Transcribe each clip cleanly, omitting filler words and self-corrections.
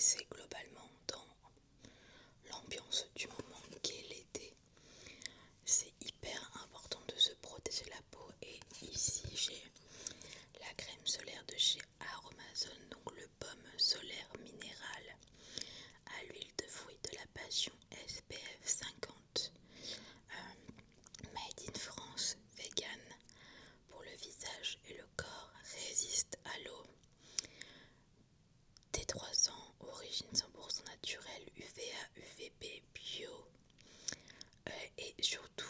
c'est globalement dans l'ambiance du moment qu'est l'été. C'est hyper important de se protéger la peau et ici j'ai la crème solaire de chez Aromazone, donc le baume solaire minéral à l'huile de fruits de la passion SPF 50 Made in France, vegan pour le visage et le corps, résiste à l'eau, T300, origine 100% naturelle, UVA, UVB, bio et surtout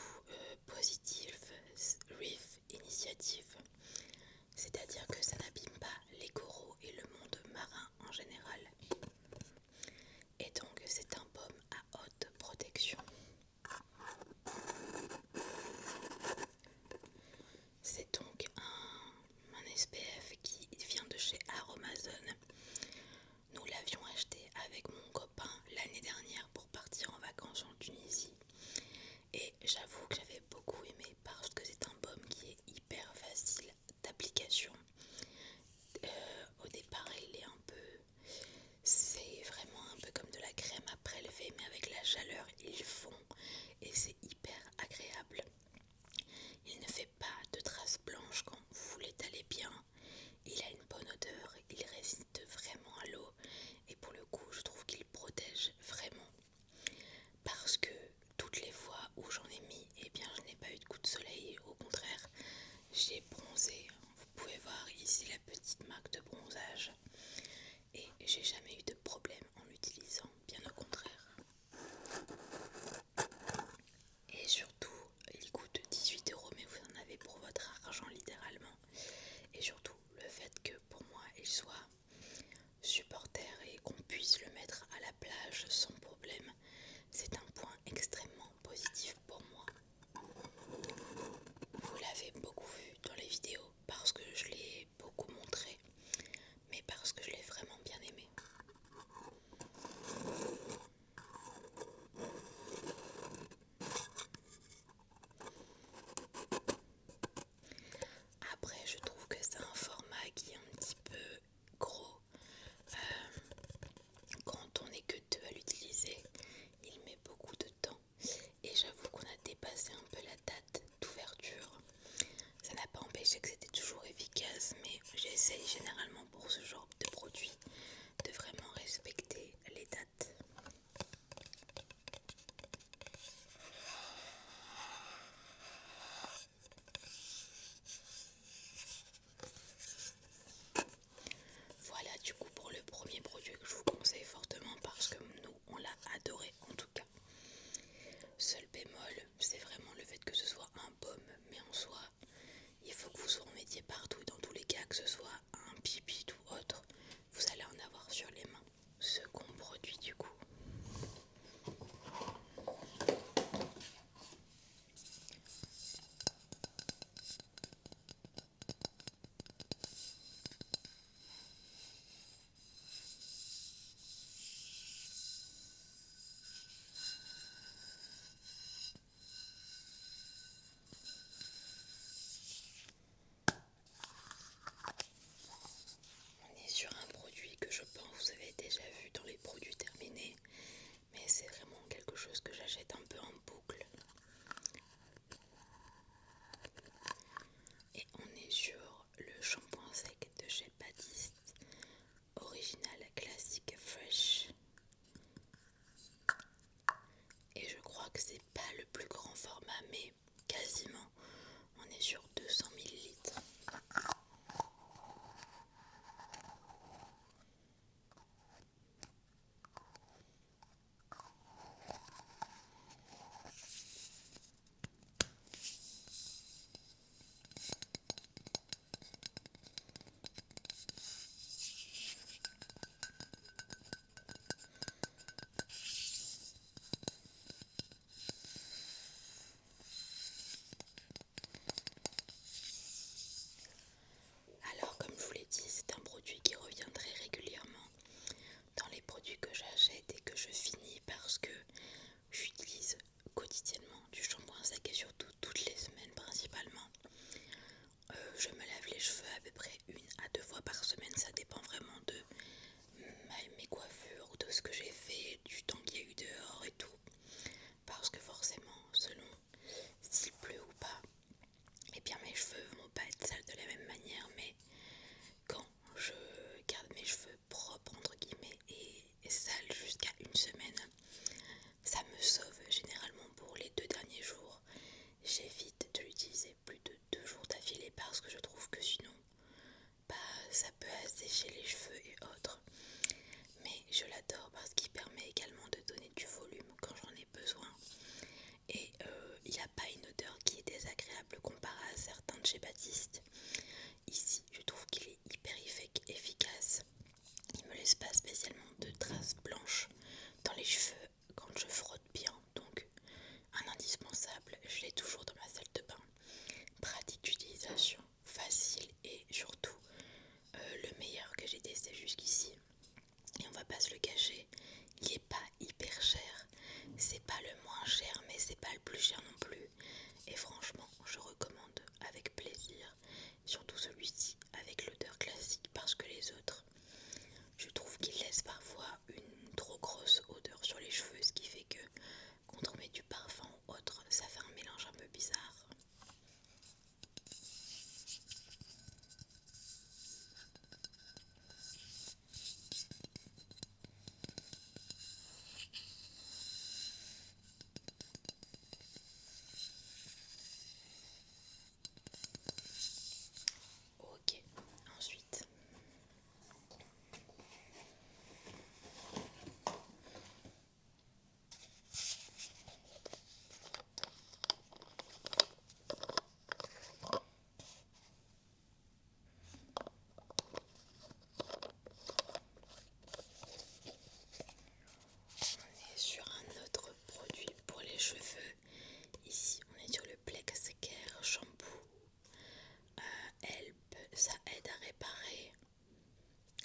positive Reef Initiative, c'est-à-dire que ça n'abîme pas les coraux et le monde marin en général. Et donc c'est un baume à haute protection. C'est donc un SPF qui vient de chez Aromazone. Nous l'avions acheté avec mon copain l'année dernière pour partir en vacances en Tunisie. Et j'avoue que j'avais beaucoup aimé parce que c'est un baume qui est hyper facile d'application. Au départ il est c'est vraiment un peu comme de la crème à prélever, mais avec la chaleur il fond et c'est hyper agréable. Il ne fait pas de traces blanches quand vous l'étalez bien. Il a une bonne odeur, il résiste vraiment à l'eau et pour le coup je trouve qu'il protège vraiment. Parce que toutes les fois où j'en ai mis, eh bien je n'ai pas eu de coup de soleil, au contraire j'ai bronzé. Vous pouvez voir ici la petite marque de bronzage et j'ai jamais eu de problème en l'utilisant, bien au contraire. Et surtout il coûte 18 € mais vous en avez pour votre argent littéralement. Et surtout le fait que pour moi il soit supporter et qu'on puisse le mettre à la plage sans problème, c'est un point extrêmement positif pour moi. Vous l'avez beaucoup vu dans les vidéos parce que je l'ai beaucoup montré, mais parce que je l'ai vraiment bien aimé. Après je trouve que c'est un format qui est un petit peu gros. Quand on n'est que deux à l'utiliser, il met beaucoup de temps et j'avoue qu'on a dépassé un peu la date d'ouverture. Ça n'a pas empêché que c'était toujours efficace, mais j'essaye généralement pour ce genre de produit de vraiment respecter les dates. Voilà du coup pour le premier produit que je vous conseille fortement parce que nous on l'a adoré en tout cas. Seul bémol, c'est vraiment le fait que ce soit un baume, mais en soi il faut que vous en mettiez partout dans tous les cas, que ce soit un pipit ou autre. sécher les cheveux et autres. Mais je l'adore parce qu'il permet également de donner du volume quand j'en ai besoin. Et il n'a pas une odeur qui est désagréable comparé à certains de chez Baptiste. Ici, je trouve qu'il est hyper efficace. Il me laisse pas spécialement de traces blanches dans les cheveux quand je frotte bien. Donc, un indispensable, je l'ai toujours dans ma salle de bain. Pratique d'utilisation, facile et surtout le meilleur que j'ai testé jusqu'ici. Et on va pas se le cacher, il est pas hyper cher. C'est pas le moins cher, mais c'est pas le plus cher non plus. Et franchement, je recommande avec plaisir, surtout celui-ci avec l'odeur classique, parce que les autres, je trouve qu'ils laissent parfois une trop grosse odeur sur les cheveux, ce qui fait que quand on met du parfum ou autre, ça fait un mélange un peu bizarre. Ok, ensuite. On est sur un autre produit pour les cheveux. Ici, on est sur le Plex Care Shampoo. Help, ça aide à réparer,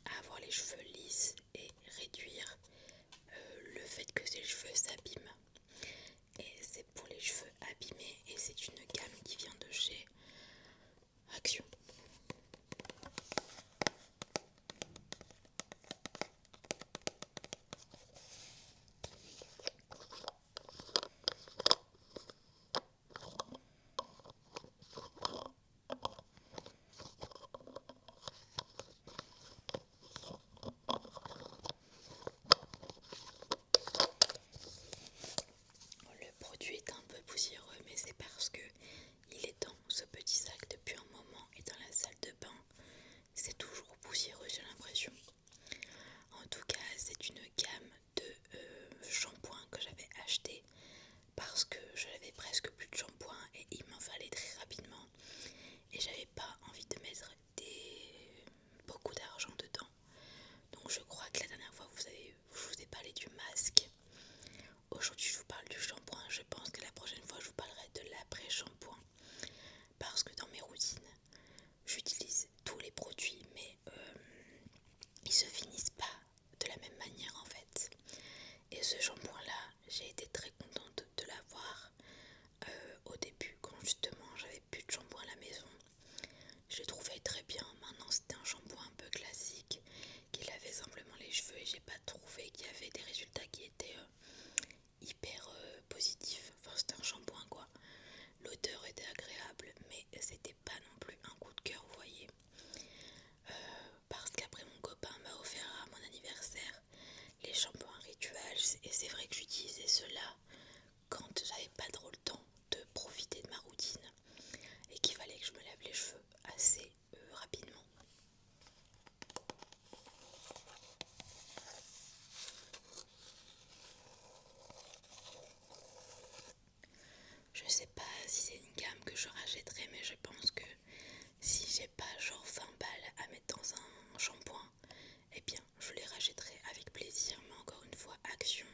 à avoir les cheveux lisses et réduire le fait que ces cheveux s'abîment. Et c'est pour les cheveux abîmés et c'est une gamme qui vient de chez Action. Le produit est un peu poussiéreux, mais c'est parce que il est dans ce petit sac depuis un moment et dans la salle de bain, c'est toujours poussiéreux, j'ai l'impression. En tout cas, c'est une gamme de shampoings que j'avais acheté parce que je n'avais presque plus de shampoing et il m'en fallait très rapidement et j'avais pas envie de mettre beaucoup d'argent dedans. Donc je crois que la dernière fois je vous ai parlé du masque. Aujourd'hui je vous parle du shampoing. Je pense que la prochaine fois je vous parlerai de l'après-shampoing parce que dans mes routines j'utilise tous les produits mais ils se finissent pas de la même manière en fait. Et ce shampoing là, j'ai été très contente de l'avoir au début quand justement j'avais plus de shampoing à la maison. Je l'ai trouvé très bien. Maintenant c'était un shampoing un peu classique qui lavait simplement les cheveux et j'ai pas trouvé qu'il y avait des résultats qui étaient hyper positifs. Enfin c'était un shampoing quoi. L'odeur était agréable mais c'était pas non plus un coup de cœur, vous voyez. Parce qu'après mon copain m'a offert à mon anniversaire les shampoings rituels et c'est vrai que j'utilisais ceux-là quand j'avais pas trop le temps de profiter de ma routine et qu'il fallait que je me lave les cheveux assez rapidement. Je sais pas si c'est une gamme que je rachèterai, mais je pense que si j'ai pas genre 20 balles à mettre dans un shampoing, eh bien je les rachèterai avec plaisir. Mais encore une fois, Action,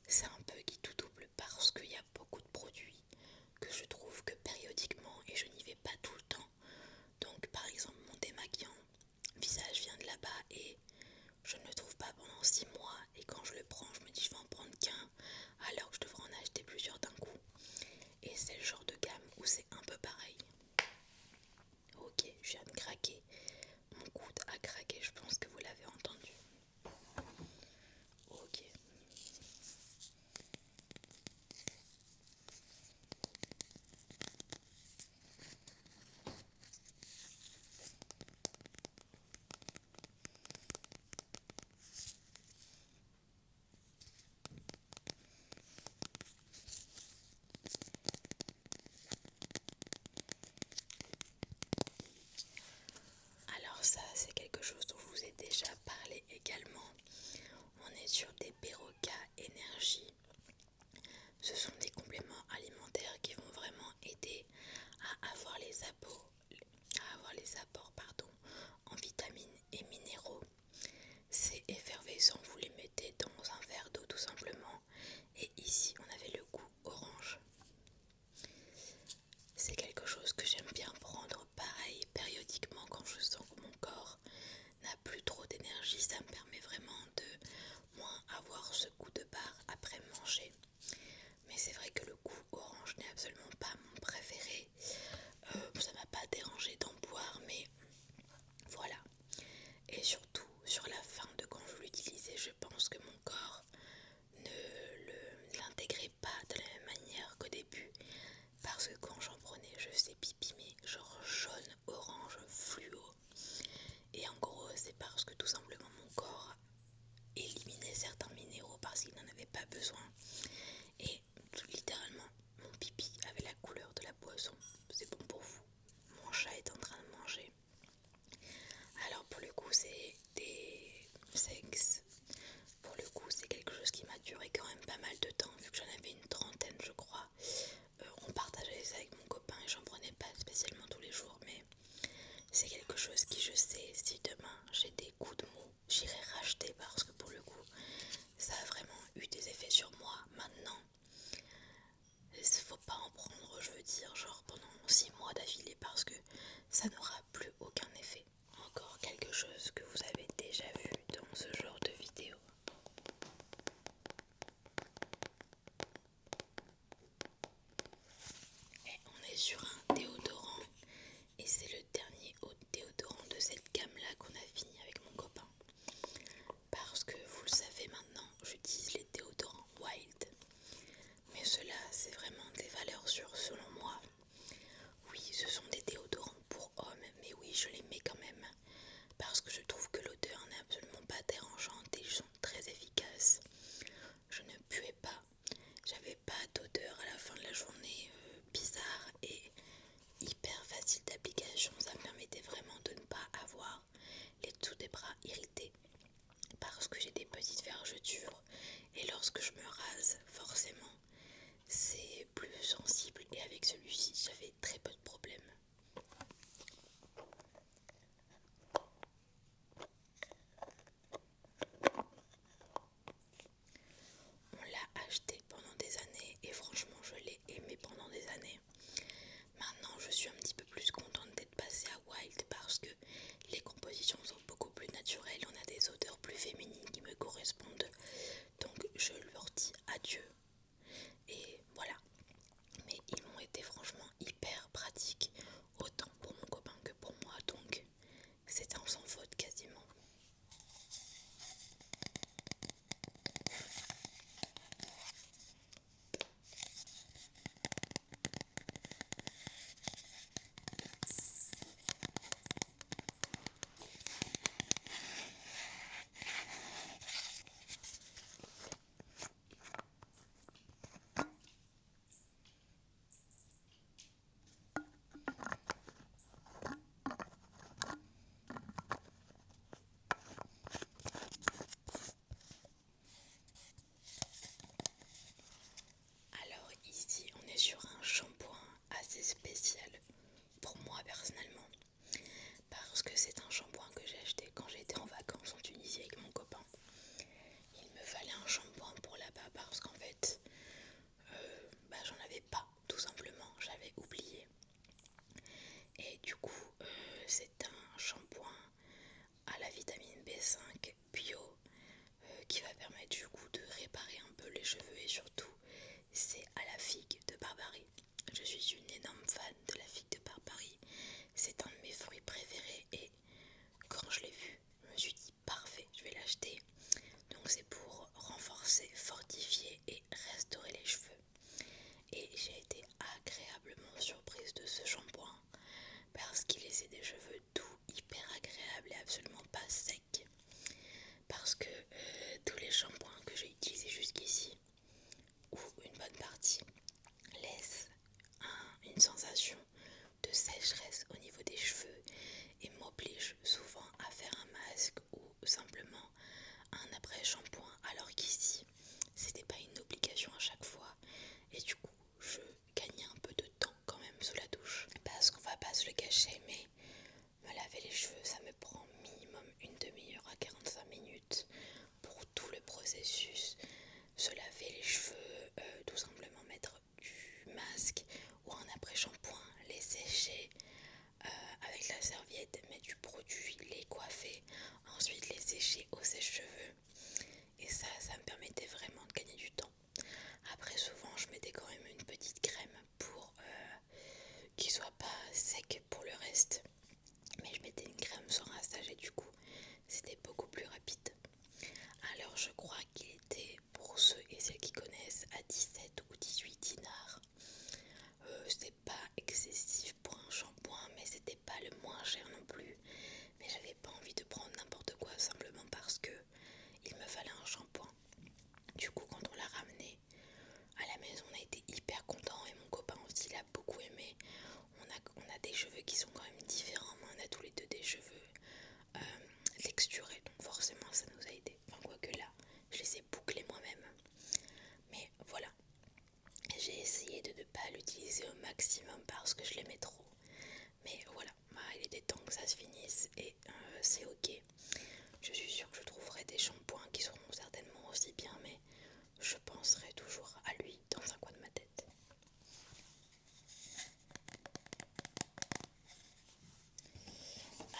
c'est un peu qui tout double parce qu'il y a beaucoup de produits que je trouve que périodiquement et je n'y vais pas tout le temps. Donc par exemple mon démaquillant visage vient de là-bas et je ne le trouve pas pendant 6 mois et quand je le prends je me dis je vais en prendre qu'un alors que je devrais en acheter plusieurs d'un coup. Et c'est le genre de gamme où c'est un peu pareil. Ok, je viens de craquer. Mon coude a craqué, je pense que vous l'avez entendu. Ok. est sur des Berocca Énergie. Ce sont des compléments alimentaires qui vont vraiment aider à avoir les apports, en vitamines et minéraux. C'est effervescent, vous les mettez dans un verre d'eau tout simplement. Et ici, on avait le goût orange. C'est quelque chose que j'aime bien prendre pareil périodiquement quand je sens que mon corps n'a plus trop d'énergie. Ça me permet vraiment de moins avoir ce goût de barre après manger. Mais c'est vrai que le goût orange n'est absolument pas mon préféré. Ça m'a pas dérangé d'en boire, mais voilà. Et surtout, sur la fin de quand je l'utilisais, je pense que mon corps ne l'intégrait pas de la même manière qu'au début. Parce que quand j'en prenais, je faisais pipi, mais genre jaune, orange, fluo. Et en gros, c'est parce que tout simplement mon corps éliminait certains minéraux parce qu'il n'en avait pas besoin. Et littéralement, mon pipi avait la couleur de la boisson. C'est bon pour vous. Mon chat est en train de manger. Alors pour le coup, c'est des sexes. Pour le coup, c'est quelque chose qui m'a duré quand même pas mal de temps, vu que j'en avais une trentaine, je crois. On partageait ça avec mon copain et j'en prenais pas spécialement tous les jours, mais c'est quelque chose qui, je sais, si demain j'ai des coups de mou, j'irai racheter parce que pour le coup, ça a vraiment eu des effets sur moi. Maintenant, faut pas en prendre, je veux dire, genre pendant 6 mois d'affilée parce que ça n'aura plus aucun effet. Encore quelque chose que vous avez déjà vu dans ce genre de vidéo. Et on est sur un déodorant et c'est le dernier déodorant de cette gamme là qu'on a fini avec mon copain. Parce que vous le savez maintenant, j'utilise les déodorants Wild. Mais ceux-là, c'est vraiment des valeurs sûres selon moi. Oui, ce sont des déodorants pour hommes, mais oui, je les mets quand même. Parce que je trouve que l'odeur n'est absolument pas dérangeante et ils sont très efficaces. Je ne puais pas, j'avais pas d'odeur à la fin de la journée bizarre et hyper facile d'application. Ça me permettait vraiment de ne pas avoir les dessous des bras irrités parce que j'ai des petites vergetures et lorsque je me rase, forcément, c'est plus sensible et avec celui-ci, j'avais très peu de problèmes. On l'a acheté pendant des années et franchement je l'ai aimé pendant des années. Maintenant je suis un petit peu plus contente d'être passée à Wild parce que les compositions sont beaucoup plus naturelles, on a des odeurs plus féminines qui me correspondent. Donc je leur dis adieu. Et voilà. Mais ils m'ont été franchement hyper pratiques, autant pour mon copain que pour moi, donc c'était un sans faute quasiment. Alors ici on est sur un shampoing assez spécial pour moi personnellement parce que c'est un shampoing que j'ai acheté quand j'étais en vacances en Tunisie avec mon copain. Il me fallait un shampoing pour là-bas parce qu'en fait j'en avais pas tout simplement, j'avais oublié. Et du coup c'est un shampoing à la vitamine B5 bio qui va permettre du coup de réparer un peu les cheveux et surtout c'est à la figue de Barbarie. Je suis une énorme fan de la figue de Barbarie. C'est un de mes fruits préférés et quand je l'ai vu, je me suis dit parfait, je vais l'acheter. Donc c'est pour renforcer, fortifier et restaurer les cheveux. Et j'ai été agréablement surprise de ce shampoing parce qu'il laissait des cheveux doux, hyper agréables et absolument pas secs. Parce que tous les shampoings que j'ai utilisés jusqu'ici, ou une bonne partie, laissent une sensation de sécheresse au niveau des cheveux et m'obligent souvent à faire un masque ou simplement un après-shampoing à alors qu'ici c'était pas une obligation à chaque fois et du coup je gagnais un peu de temps quand même sous la douche parce qu'on va pas se le cacher, mais me laver les cheveux ça me prend minimum une demi-heure à 45 minutes pour tout le processus. Se laver les cheveux, tout simplement mettre du masque ou un après-shampoing, les sécher avec la serviette, mettre du produit, les coiffer, ensuite les sécher au sèche-cheveux. Et ça me permettait vraiment de gagner du temps. Après souvent je mettais quand même une petite crème pour qu'il soit pas sec pour le reste. Mais je mettais une crème sans rinçage et du coup c'était beaucoup plus rapide. Alors je crois qu'il était, pour ceux et celles qui connaissent, à 17 ou 18 dinars. C'était pas excessif pour un shampoing, mais c'était pas le moins cher non plus. Mais j'avais pas envie de prendre n'importe quoi simplement parce que il me fallait un shampoing. Du coup quand on l'a ramené à la maison, on a été hyper contents et mon copain aussi l'a beaucoup aimé. On a des cheveux qui sont quand même différents, mais on a tous les deux des cheveux texturés, donc forcément ça nous a aidé. Enfin quoique là, je les ai bouclés moi-même. Mais voilà, j'ai essayé de ne pas l'utiliser au maximum parce que je l'aimais trop. Mais voilà, il était temps que ça se finisse et c'est ok. Je suis sûre que je trouverai des shampoings qui seront certainement aussi bien, mais je penserai toujours à lui dans un coin de ma tête.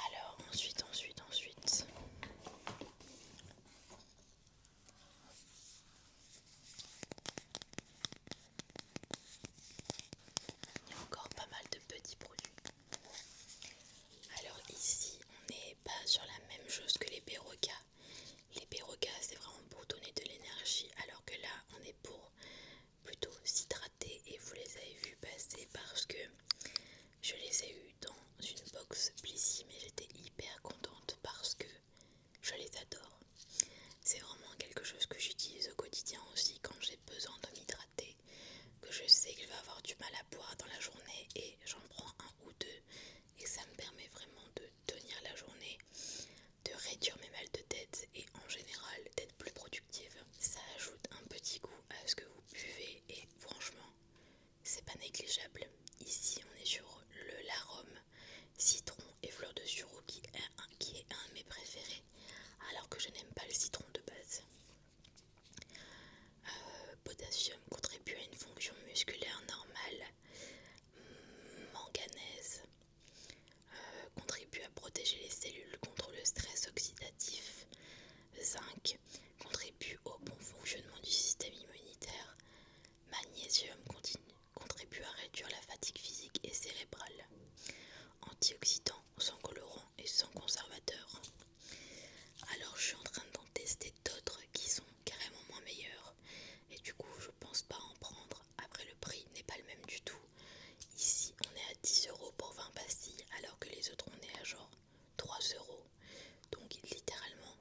Alors ensuite. Il y a encore pas mal de petits produits. Alors ici, on n'est pas sur la même chose que les Berocca. Les Berocca, c'est vraiment pour donner de l'énergie, alors que là, on est pour plutôt s'hydrater. Et vous les avez vus passer parce que je les ai eus dans une box Blissy, mais j'étais hyper contente parce que je les adore. C'est vraiment quelque chose que j'utilise au quotidien aussi quand j'ai besoin de m'hydrater, que je sais que je vais avoir du mal à boire dans la journée et j'en prends un ou deux et ça me permet vraiment de tenir la journée, de réduire mes mal de tête et en général d'être plus productive. Ça ajoute un petit goût à ce que vous buvez et franchement c'est pas négligeable. Ici on est sur l'arôme citron et fleur de sureau qui est un de mes préférés, alors que je n'aime pas le citron de base. Potassium contribue à une fonction musculaire normale. Manganèse contribue à protéger les cellules contre le stress oxydatif. Zinc contribue au bon fonctionnement du système immunitaire. Magnésium contribue à réduire la fatigue physique et cérébrale. Antioxydant, sans colorant et sans conservateur. Alors je suis en train d'en tester d'autres qui sont carrément moins meilleurs et du coup je pense pas en prendre. Après le prix n'est pas le même du tout. Ici on est à 10 € pour 20 pastilles alors que les autres on est à genre 3 €. Donc littéralement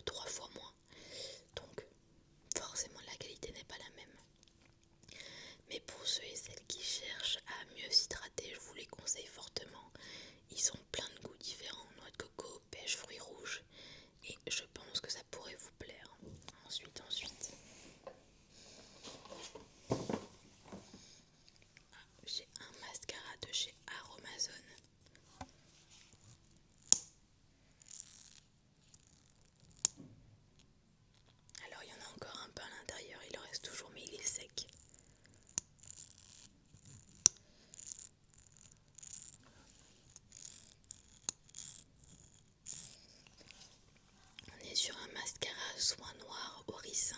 3 fois moins. Donc forcément la qualité n'est pas la même. Mais pour ceux et celles qui cherchent à mieux s'hydrater, je vous les conseille fortement. Ils ont plein de goûts différents, noix de coco, pêche, fruits rouges. Et je pense que ça pourrait vous plaire. Ensuite. J'ai un mascara de chez Aromazone. Alors il y en a encore un peu à l'intérieur, il en reste toujours mais il est sec. On est sur un mascara soin noir au ricin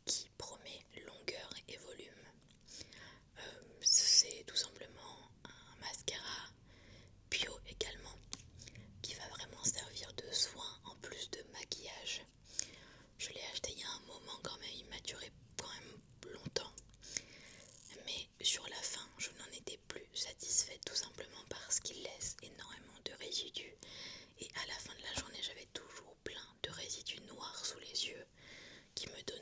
qui promet longueur et volume. C'est tout simplement un mascara bio également qui va vraiment servir de soin en plus de maquillage. Je l'ai acheté il y a un moment quand même, il m'a duré quand même longtemps. Mais sur la fin, je n'en étais plus satisfaite tout simplement parce qu'il laisse énormément de résidus. Et à la fin de la journée, j'avais toujours plein de résidus noirs sous les yeux qui me donnaient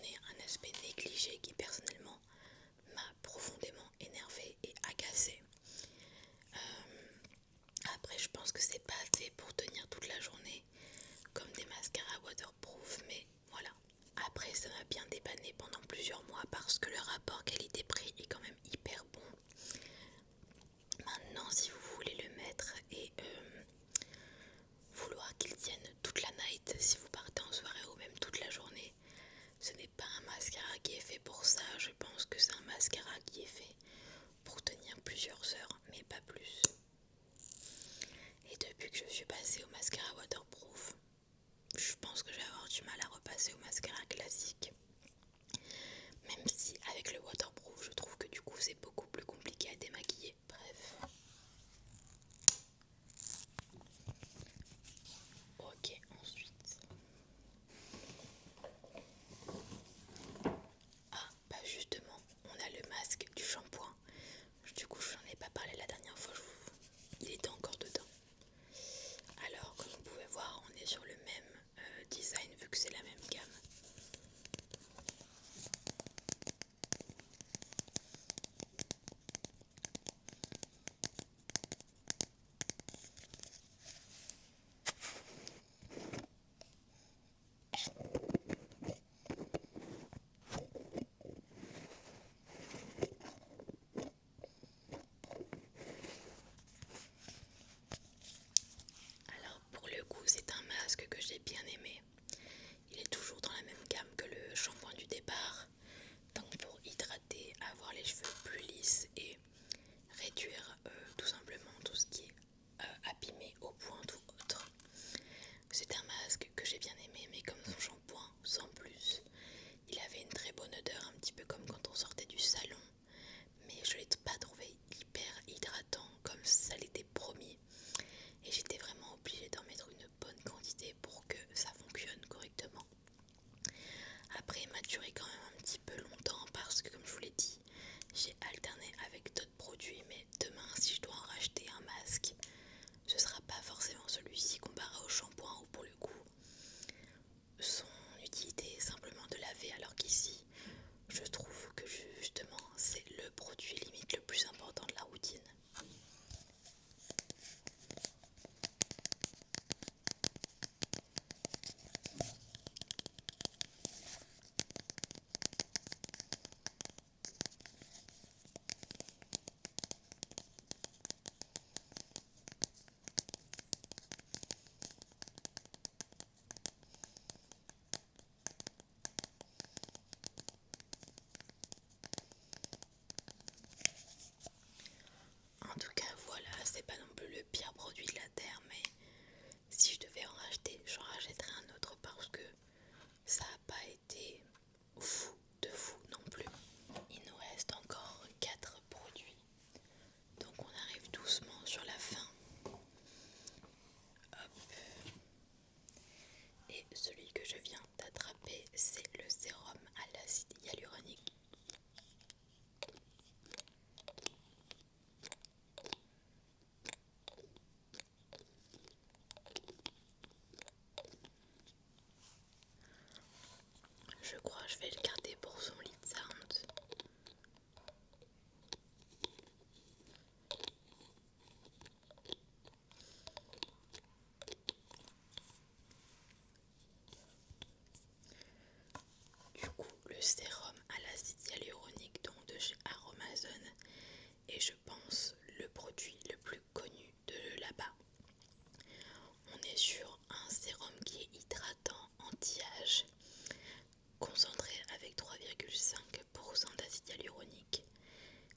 le plus important de la routine. En tout cas, voilà, c'est pas non plus le pire produit de la Terre, mais si je devais en racheter, j'en rachèterais un autre parce que ça n'a pas été fou de fou non plus. Il nous reste encore 4 produits, donc on arrive doucement sur la fin. Hop. Et celui que je viens d'attraper, c'est le sérum à l'acide hyaluronique. Je crois que je vais le garder pour son lip sound. Du coup, le sérum à l'acide hyaluronique donc de chez Aromazone est, je pense, le produit le plus connu de là-bas. On est sur un sérum qui est hydratant, anti-âge, concentré avec 3,5% d'acide hyaluronique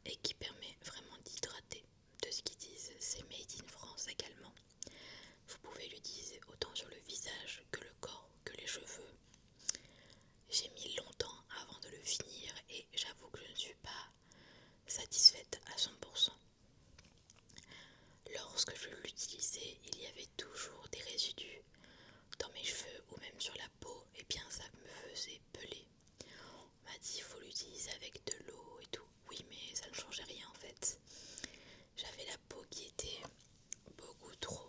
et qui permet vraiment d'hydrater. De ce qu'ils disent, c'est made in France également. Vous pouvez l'utiliser autant sur le visage que le corps, que les cheveux. J'ai mis longtemps avant de le finir et j'avoue que je ne suis pas satisfaite à 100%. Lorsque je l'utilisais, il y avait toujours des résidus dans mes cheveux ou même sur la peau, et bien ça me faisait peler. On m'a dit il faut l'utiliser avec de l'eau et tout. Oui, mais ça ne changeait rien en fait. J'avais la peau qui était beaucoup trop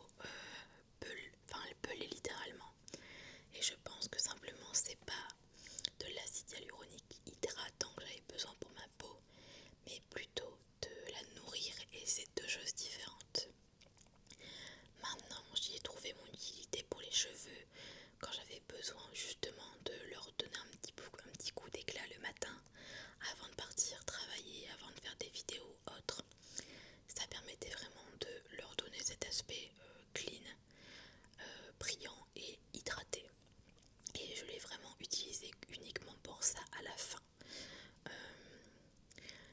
elle pelait littéralement. Et je pense que simplement c'est pas de l'acide hyaluronique hydratant que j'avais besoin pour ma peau, mais plutôt de la nourrir, et c'est deux choses différentes. Maintenant j'y ai trouvé mon utilité pour les cheveux quand j'avais besoin justement de leur donner un petit coup d'éclat le matin avant de partir travailler, avant de faire des vidéos autres. Ça permettait vraiment de leur donner cet aspect clean, brillant et hydraté. Et je l'ai vraiment utilisé uniquement pour ça à la fin.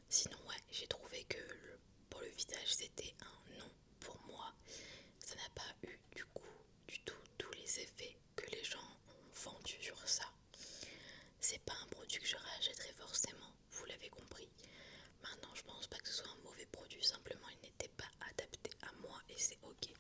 Sinon ouais, j'ai trouvé que pour le visage c'était un non pour moi. Ça n'a pas eu du coup du tout tous les effets que les gens ont vendus sur ça. C'est pas un produit que je rachèterai forcément, vous l'avez compris. Maintenant je pense pas que ce soit un mauvais produit, simplement il n'était pas adapté à moi et c'est ok.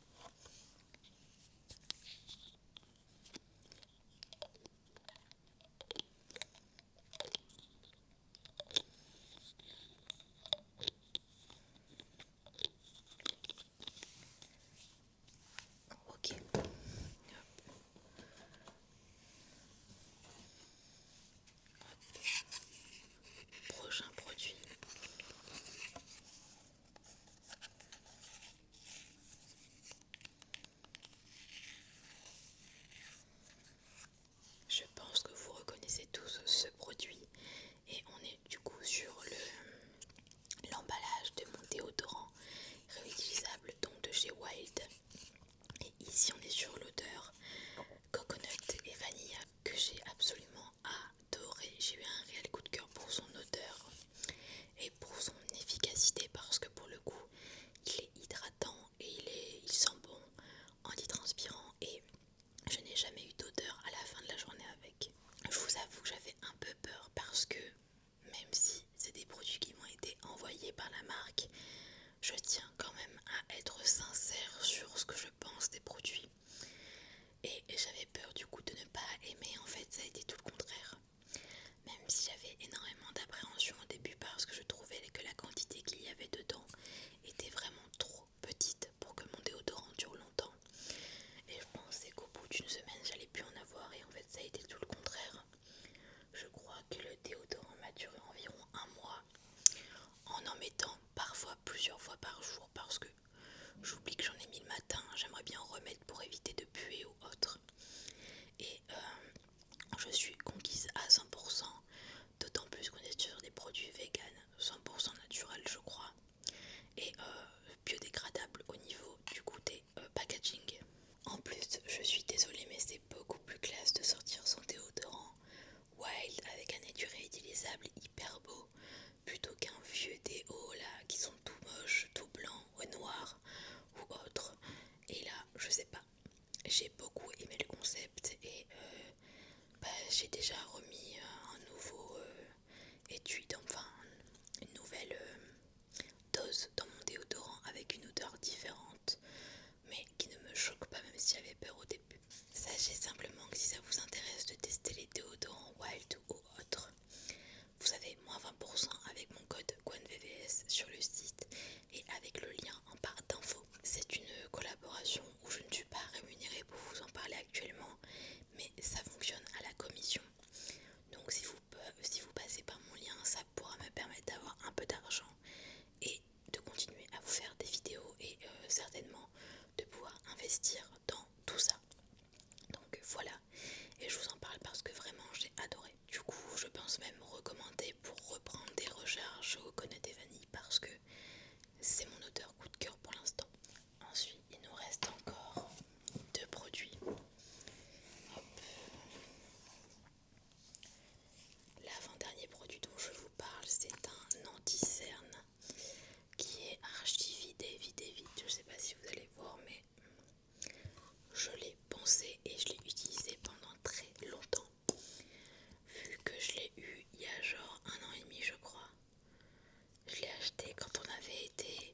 j'ai déjà remis un nouveau étui, enfin une nouvelle dose dans mon déodorant avec une odeur différente, mais qui ne me choque pas même si j'avais peur au début. Sachez simplement que si ça vous intéresse de tester les déodorants Wild ou autres, vous avez moins 20% avec mon code GwenVVS sur le site et avec le lien en barre d'infos. C'est une collaboration où je ne suis pas rémunérée pour vous en parler actuellement, mais ça fonctionne à la commission. Donc si vous passez par mon lien, ça pourra me permettre d'avoir un peu d'argent et de continuer à vous faire des vidéos et certainement de pouvoir investir dans tout ça. Donc voilà, et je vous en parle parce que vraiment j'ai adoré. Du coup je pense même recommander pour reprendre des recharges au Coconut et Vanille parce que c'est mon odeur coup de cœur pour l'instant. Ensuite il nous reste encore deux produits. Hop. L'avant-dernier produit dont je vous parle, c'est un anti-cerne qui est archi vidé. Je sais pas si vous allez voir, mais je l'ai poncé et je l'ai utilisé pendant très longtemps. Vu que je l'ai eu il y a genre 1 an et demi, je crois. Je l'ai acheté quand on avait été...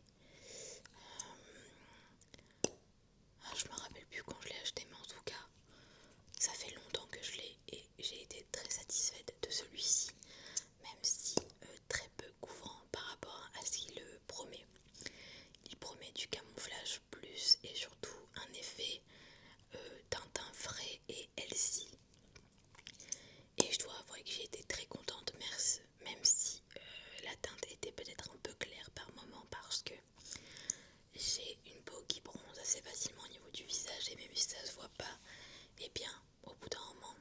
je me rappelle plus quand je l'ai acheté, mais en tout cas, ça fait longtemps que je l'ai et j'ai été très satisfaite de celui-ci, même si très peu couvrant par rapport à ce qu'il promet. Il promet du camouflage plus et surtout un effet d'un teint frais et healthy. Et je dois avouer que j'ai été très contente, même si la teinte était peut-être un peu claire par moment parce que j'ai une peau qui bronze assez facilement au niveau du visage et même si ça se voit pas, et bien au bout d'un moment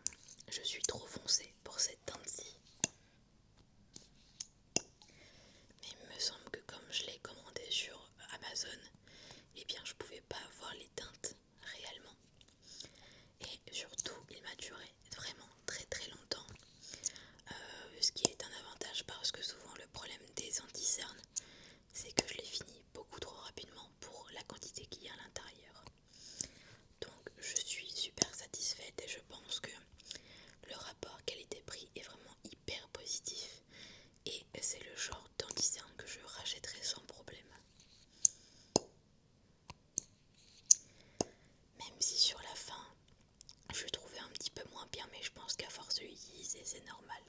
je suis trop foncée pour cette teinte-ci. Mais il me semble que comme je l'ai commandé sur Amazon, et bien je pouvais pas avoir les teintes réellement. Et surtout il m'a duré vraiment très longtemps. Ce qui est un avantage parce que souvent le problème des anti-cernes, c'est que je les finis beaucoup trop rapidement pour la quantité qu'il y a à l'intérieur. Donc je suis super satisfaite et je pense que le rapport qualité-prix est vraiment hyper positif et c'est le genre d'anti-cerne que je rachèterai sans problème. Même si sur la fin je le trouvais un petit peu moins bien, mais je pense qu'à force de l'utiliser c'est normal.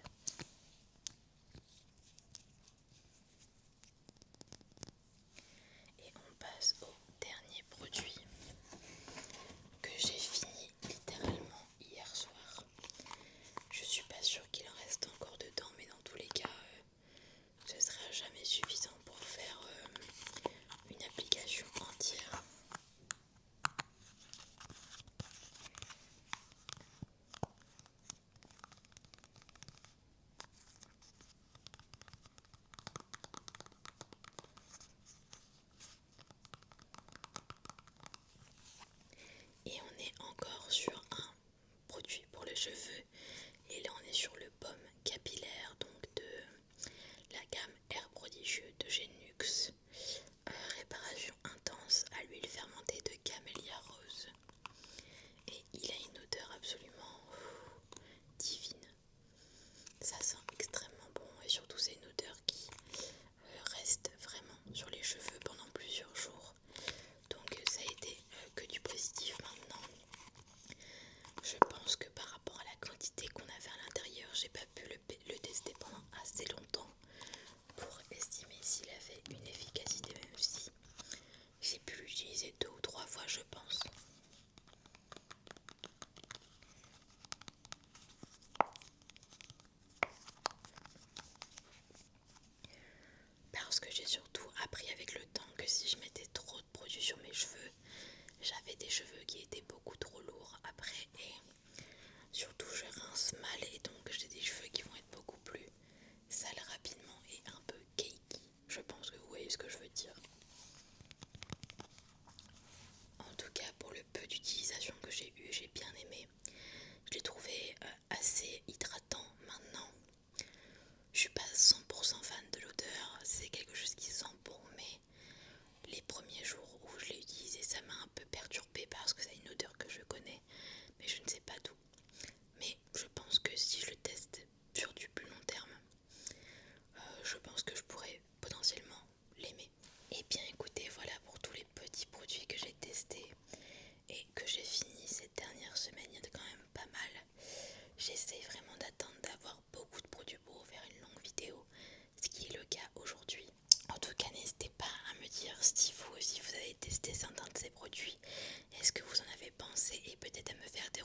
Et on passe au dernier produit que j'ai fini littéralement hier soir. Je suis pas sûre qu'il en reste encore dedans, mais dans tous les cas ce sera jamais suffisant pour faire une application entière. Et on est encore sur un produit pour les cheveux. Et là on est sur le baume capillaire donc de la gamme Air Prodigieux de Genux. Réparation intense à l'huile fermentée de camélia rose. Et il a une odeur absolument divine. Ça sent extrêmement bon et surtout c'est une odeur qui reste vraiment sur les cheveux pendant plusieurs jours. Donc ça a été que du positif maintenant. Je pense que par rapport à la quantité qu'on avait à l'intérieur, j'ai pas pu le tester pendant assez longtemps pour estimer s'il avait une efficacité, même si j'ai pu l'utiliser 2 ou 3 fois je pense. Parce que j'ai surtout appris avec le temps que si je mettais trop de produits sur mes cheveux, j'avais des cheveux qui étaient beaucoup trop lourds après et surtout je rince mal et donc j'ai des cheveux qui vont être beaucoup plus sales rapidement et un peu cakey. Je pense que vous voyez ce que je veux dire. En tout cas tester certains de ces produits. Est-ce que vous en avez pensé et peut-être à me faire des